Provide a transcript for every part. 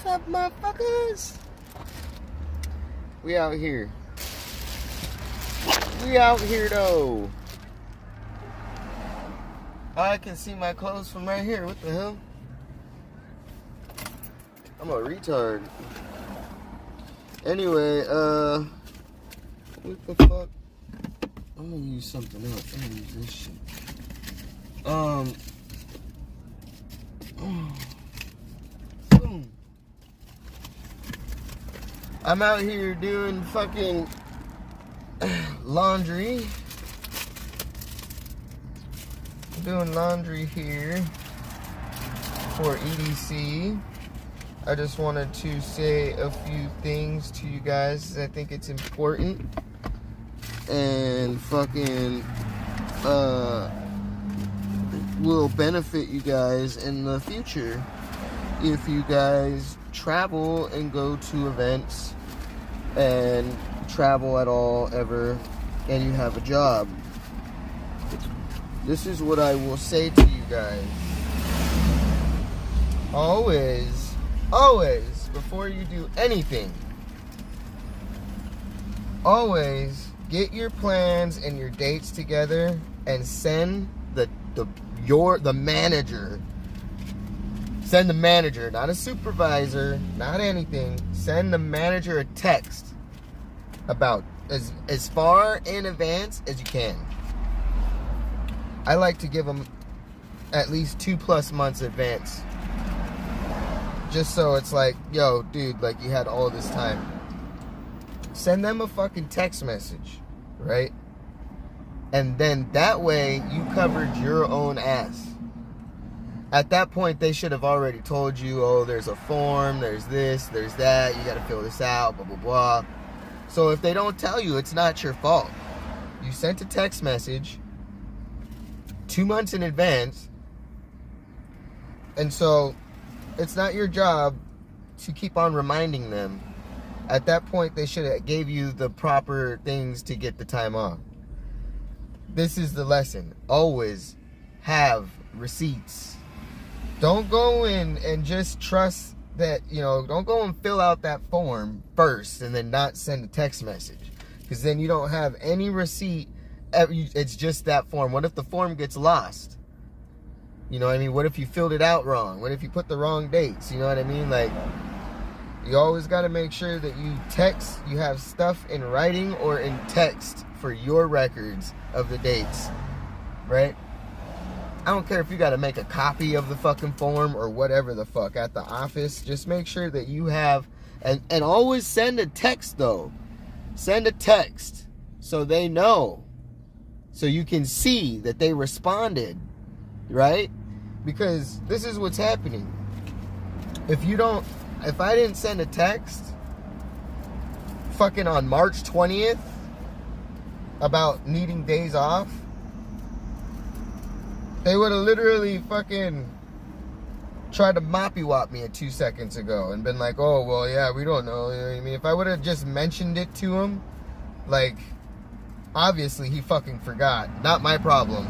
up, motherfuckers? We out here. We out here, though. I can see my clothes from right here. What the hell? I'm a retard. Anyway, what the fuck? I'm gonna use something else. I'm gonna use this shit. Boom. I'm out here doing fucking laundry. I'm doing laundry here for EDC. I just wanted to say a few things to you guys. I think it's important and fucking will benefit you guys in the future if you guys travel and go to events and travel at all ever and you have a job. This is what I will say to you guys. Always, before you do anything, always get your plans and your dates together and send the manager. Send the manager, not a supervisor, not anything. Send the manager a text about as far in advance as you can. I like to give them at least 2+ months advance. Just so it's like, yo, dude, like you had all this time. Send them a fucking text message, right? And then that way you covered your own ass. At that point, they should have already told you, oh, there's a form, there's this, there's that, you got to fill this out, blah, blah, blah. So if they don't tell you, it's not your fault. You sent a text message 2 months in advance, and so it's not your job to keep on reminding them. At that point, they should have gave you the proper things to get the time off. This is the lesson. Always have receipts. Don't go in and just trust that, don't go and fill out that form first and then not send a text message. Because then you don't have any receipt. It's just that form. What if the form gets lost? You know what I mean? What if you filled it out wrong? What if you put the wrong dates? You know what I mean? Like, you always got to make sure that you have stuff in writing or in text for your records of the dates, right? I don't care if you got to make a copy of the fucking form or whatever the fuck at the office. Just make sure that you have, and always send a text though. Send a text so they know. So you can see that they responded, right? Because this is what's happening. If I didn't send a text fucking on March 20th about needing days off, they would have literally fucking tried to moppy-wop me 2 seconds ago and been like, oh, well, yeah, we don't know. You know what I mean? If I would have just mentioned it to him, like, obviously he fucking forgot. Not my problem.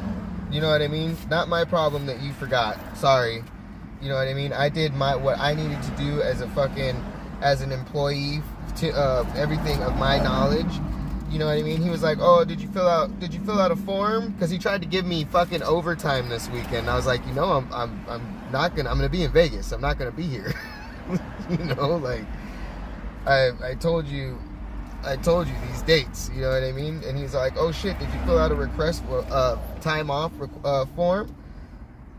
You know what I mean? Not my problem that you forgot. Sorry. You know what I mean? I did what I needed to do as an employee to everything of my knowledge. You know what I mean? He was like, "Oh, did you fill out a form?" Because he tried to give me fucking overtime this weekend. I was like, I'm gonna be in Vegas. I'm not gonna be here. Like I told you these dates. You know what I mean? And he's like, "Oh shit, did you fill out a request for time off form?"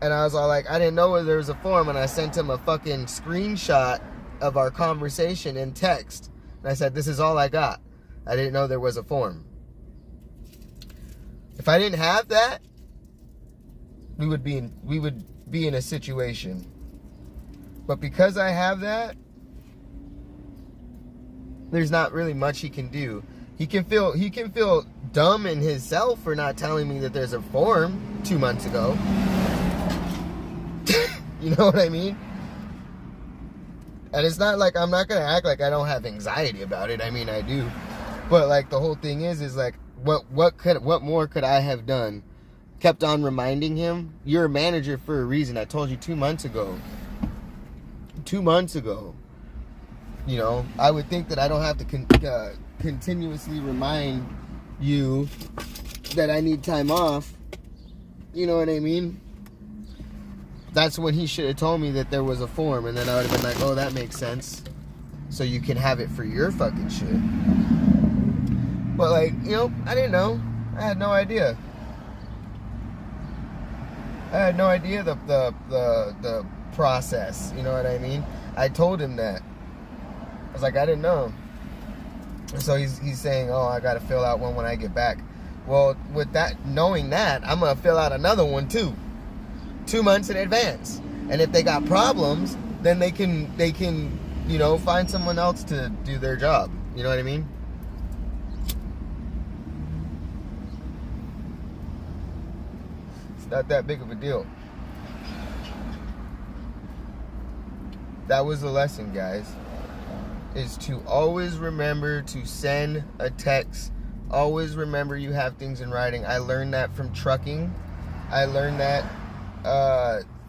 And I was all like, I didn't know whether there was a form, and I sent him a fucking screenshot of our conversation in text. And I said, this is all I got. I didn't know there was a form. If I didn't have that, we would be in a situation. But because I have that, there's not really much he can do. He can feel dumb in himself for not telling me that there's a form 2 months ago. You know what I mean? And it's not like I'm not gonna act like I don't have anxiety about it. I mean, I do. But like the whole thing is like what more could I have done? Kept on reminding him, you're a manager for a reason. I told you 2 months ago. 2 months ago. You know, I would think that I don't have to continuously remind you that I need time off. You know what I mean? That's when he should have told me that there was a form, and then I would have been like, oh, that makes sense. So you can have it for your fucking shit. But, like, you know, I didn't know. I had no idea. I had no idea the process. You know what I mean? I told him that. I was like, I didn't know. So he's saying, oh, I got to fill out one when I get back. Well, with that, knowing that, I'm going to fill out another one too. 2 months in advance. And if they got problems, then they can, you know, find someone else to do their job. You know what I mean? It's not that big of a deal. That was the lesson, guys. Is to always remember to send a text. Always remember you have things in writing. I learned that from trucking. I learned that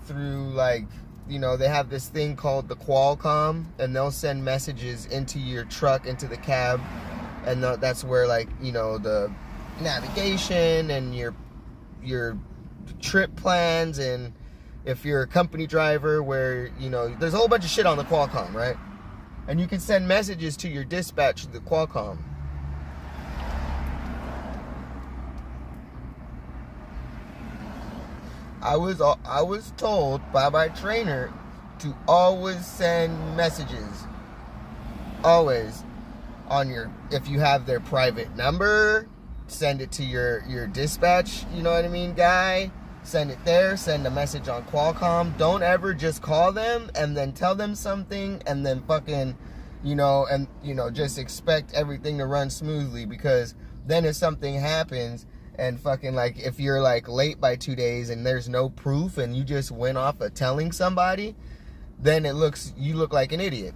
through, like, you know, they have this thing called the Qualcomm, and they'll send messages into your truck, into the cab, and that's where, like, you know, the navigation and your trip plans, and if you're a company driver, where, you know, there's a whole bunch of shit on the Qualcomm, right? And you can send messages to your dispatch through the Qualcomm. I was told by my trainer to always send messages. Always. On your, if you have their private number, send it to your dispatch, you know what I mean, guy. Send it there, send a message on Qualcomm. Don't ever just call them and then tell them something and then fucking, you know, and, you know, just expect everything to run smoothly, because then if something happens and fucking, like, if you're, like, late by 2 days and there's no proof and you just went off of telling somebody, then you look like an idiot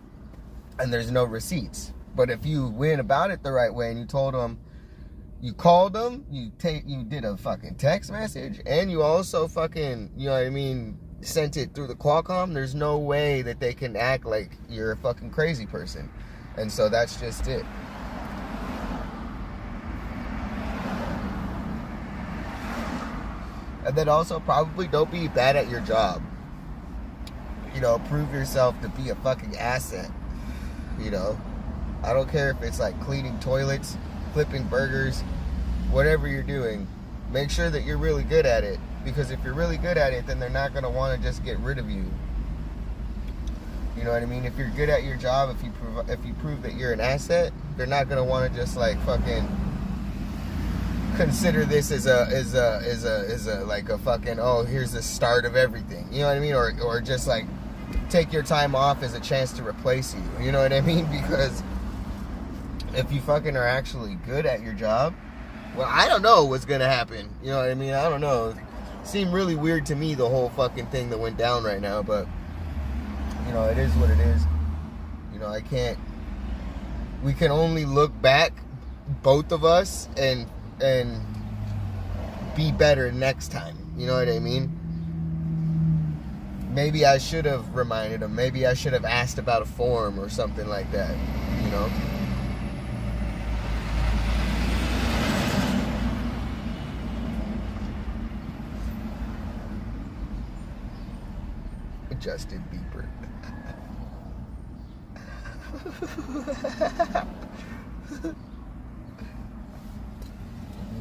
and there's no receipts. But if you went about it the right way and you told them, you called them, you did a fucking text message, and you also fucking, you know what I mean, sent it through the Qualcomm, there's no way that they can act like you're a fucking crazy person. And so that's just it. And then also, probably don't be bad at your job. You know, prove yourself to be a fucking asset. You know, I don't care if it's like cleaning toilets, flipping burgers, whatever you're doing, make sure that you're really good at it. Because if you're really good at it, then they're not going to want to just get rid of you. You know what I mean? If you're good at your job, if you prove that you're an asset, they're not going to want to just like fucking consider this as a like a fucking, oh, here's the start of everything. You know what I mean? Or just like take your time off as a chance to replace you. You know what I mean? Because if you fucking are actually good at your job, well, I don't know what's gonna happen. You know what I mean? I don't know. It seemed really weird to me, the whole fucking thing that went down right now, but you know, it is what it is. You know, we can only look back, both of us, and be better next time. You know what I mean? Maybe I should have reminded him. Maybe I should have asked about a form or something like that. You know? Justin Bieber.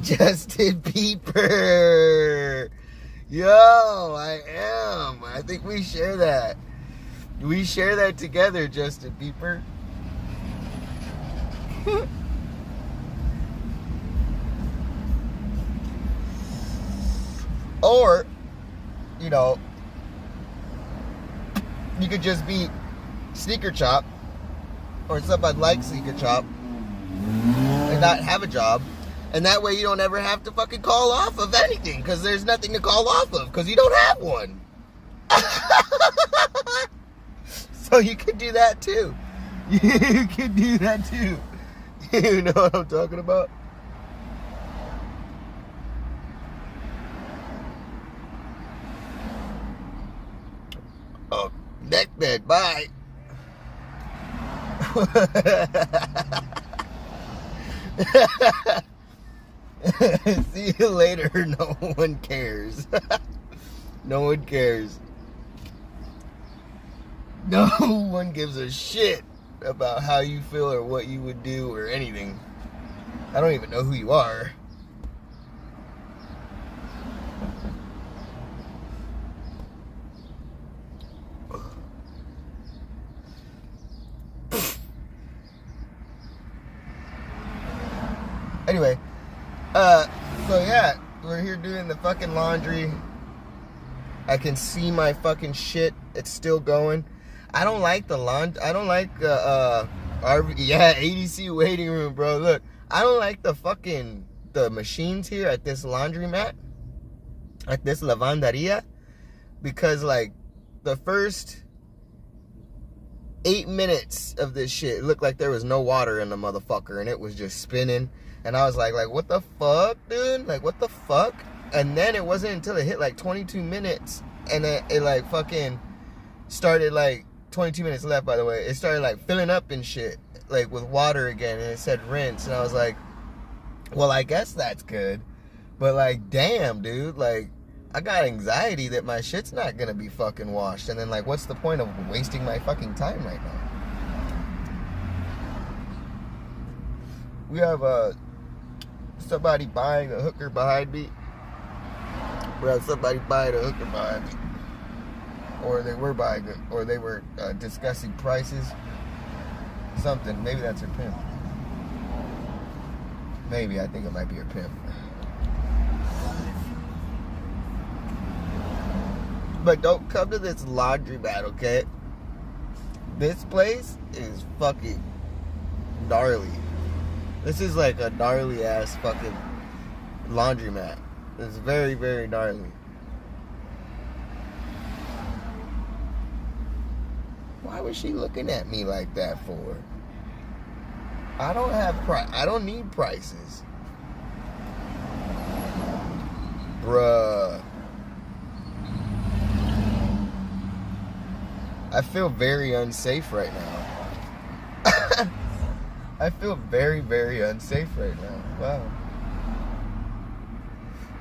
Justin Bieber. Yo, I am. I think we share that. We share that together, Justin Bieber. Or, you know, you could just be Sneaker Chop or somebody like Sneaker Chop and not have a job. And that way you don't ever have to fucking call off of anything, because there's nothing to call off of because you don't have one. So you could do that too. You could do that too. You know what I'm talking about? Oh, neck bed, bye. See you later. No one cares. No one cares. No one gives a shit about how you feel or what you would do or anything. I don't even know who you are. Anyway, so yeah, we're here doing the fucking laundry. I can see my fucking shit. It's still going. I don't like the laundry. I don't like the EDC waiting room, bro. Look, I don't like the machines here at this laundromat, at this lavanderia, because like the first 8 minutes of this shit, it looked like there was no water in the motherfucker, and it was just spinning. And I was like, what the fuck, dude? Like, what the fuck? And then it wasn't until it hit like 22 minutes, and it like fucking started like 22 minutes left, by the way. It started like filling up and shit, like with water again, and it said rinse. And I was like, well, I guess that's good. But like, damn, dude, like, I got anxiety that my shit's not gonna be fucking washed. And then like, what's the point of wasting my fucking time right now? We have somebody buying a hooker behind me. We have somebody buying a hooker behind me. Or they were buying it, or they were discussing prices. Something. Maybe that's her pimp. Maybe. I think it might be her pimp. But don't come to this laundromat, okay? This place is fucking gnarly. This is like a gnarly ass fucking laundromat. It's very, very gnarly. Why was she looking at me like that for? I don't have I don't need prices. Bruh. I feel very unsafe right now. I feel very, very unsafe right now. Wow.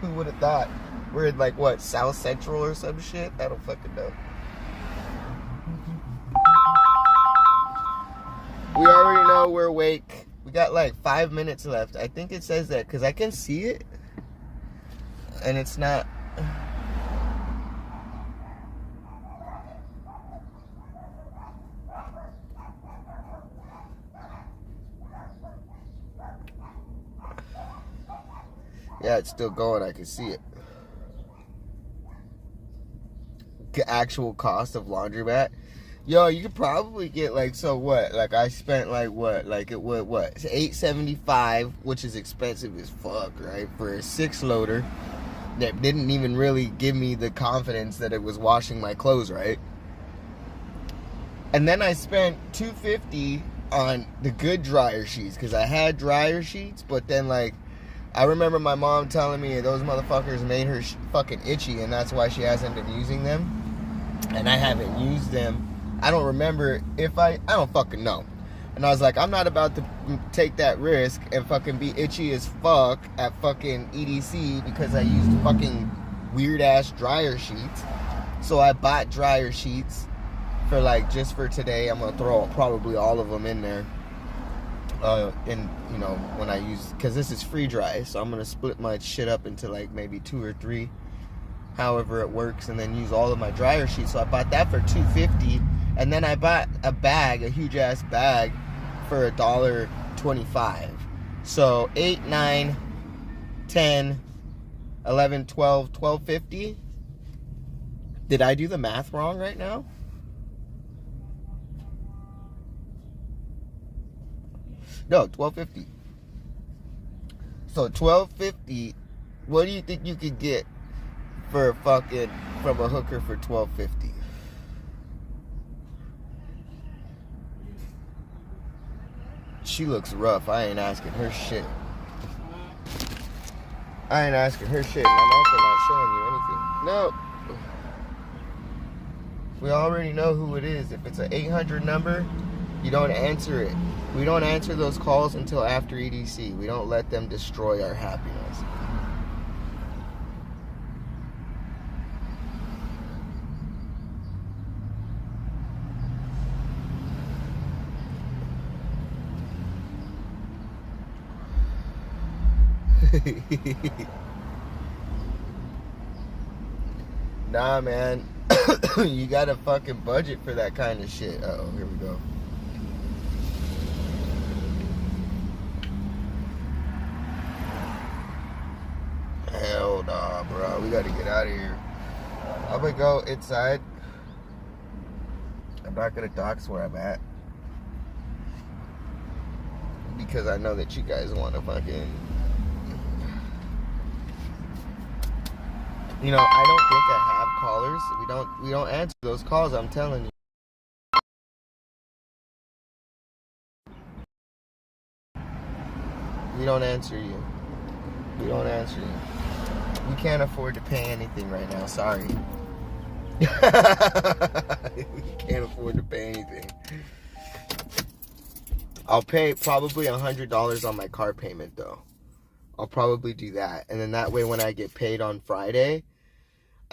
Who would have thought? We're in like what, South Central or some shit? I don't fucking know. We already know we're awake. We got like 5 minutes left. I think it says that because I can see it. And it's not. Yeah, it's still going. I can see it. Actual cost of laundromat. Yo, you could probably get like, so what? Like I spent like what? Like it would what? It's $8.75, which is expensive as fuck, right? For a 6-loader that didn't even really give me the confidence that it was washing my clothes right. And then I spent $2.50 on the good dryer sheets because I had dryer sheets, but then like I remember my mom telling me those motherfuckers made her fucking itchy, and that's why she hasn't been using them. And I haven't used them. I don't remember if I don't fucking know. And I was like, I'm not about to take that risk and fucking be itchy as fuck at fucking EDC because I used fucking weird ass dryer sheets. So I bought dryer sheets for like, just for today. I'm gonna throw probably all of them in there. And you know, when I use, because this is free dry, so I'm gonna split my shit up into like maybe 2 or 3, however it works, and then use all of my dryer sheets. So I bought that for $2.50, and then I bought a bag, a huge ass bag, for $1.25. So 8, 9, 10, 11, 12, $12.50. Did I do the math wrong right now? No, $12.50. So $12.50. What do you think you could get for fucking from a hooker for $12.50? She looks rough. I ain't asking her shit. I ain't asking her shit, and I'm also not showing you anything. No. We already know who it is. If it's an 800 number, You don't answer it. We don't answer those calls until after EDC. We don't let them destroy our happiness. Nah, man. You gotta fucking budget for that kind of shit. Uh-oh, here we go. Hell nah, bro. We gotta get out of here. I'm gonna go inside. I'm not gonna dox where I'm at. Because I know that you guys want to fucking... You know, I don't think I have callers. We don't answer those calls, I'm telling you. We don't answer you. We don't answer you. We can't afford to pay anything right now, sorry. We can't afford to pay anything. I'll pay probably $100 on my car payment though. I'll probably do that. And then that way when I get paid on Friday,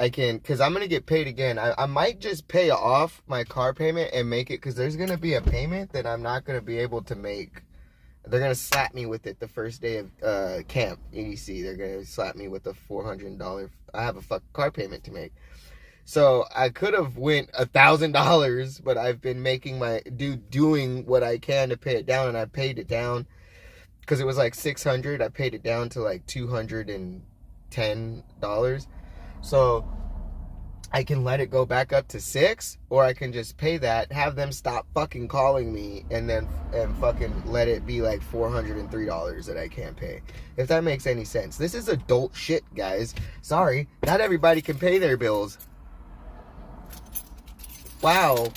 I can, because I'm going to get paid again. I might just pay off my car payment and make it, because there's going to be a payment that I'm not going to be able to make. They're going to slap me with it the first day of camp, EDC. They're going to slap me with a $400. I have a car payment to make. So I could have went $1,000, but I've been making doing what I can to pay it down, and I paid it down because it was like $600. I paid it down to like $210. So I can let it go back up to $6, or I can just pay that, have them stop fucking calling me, and fucking let it be like $403 that I can't pay. If that makes any sense. This is adult shit, guys. Sorry, not everybody can pay their bills. Wow.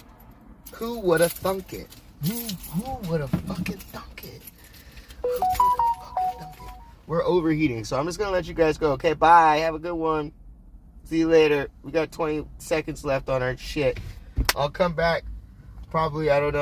Who would have thunk it? Who would have fucking thunk it? Who would have fucking thunk it? We're overheating, so I'm just gonna let you guys go. Okay, bye. Have a good one. See you later. We got 20 seconds left on our shit. I'll come back. Probably, I don't know.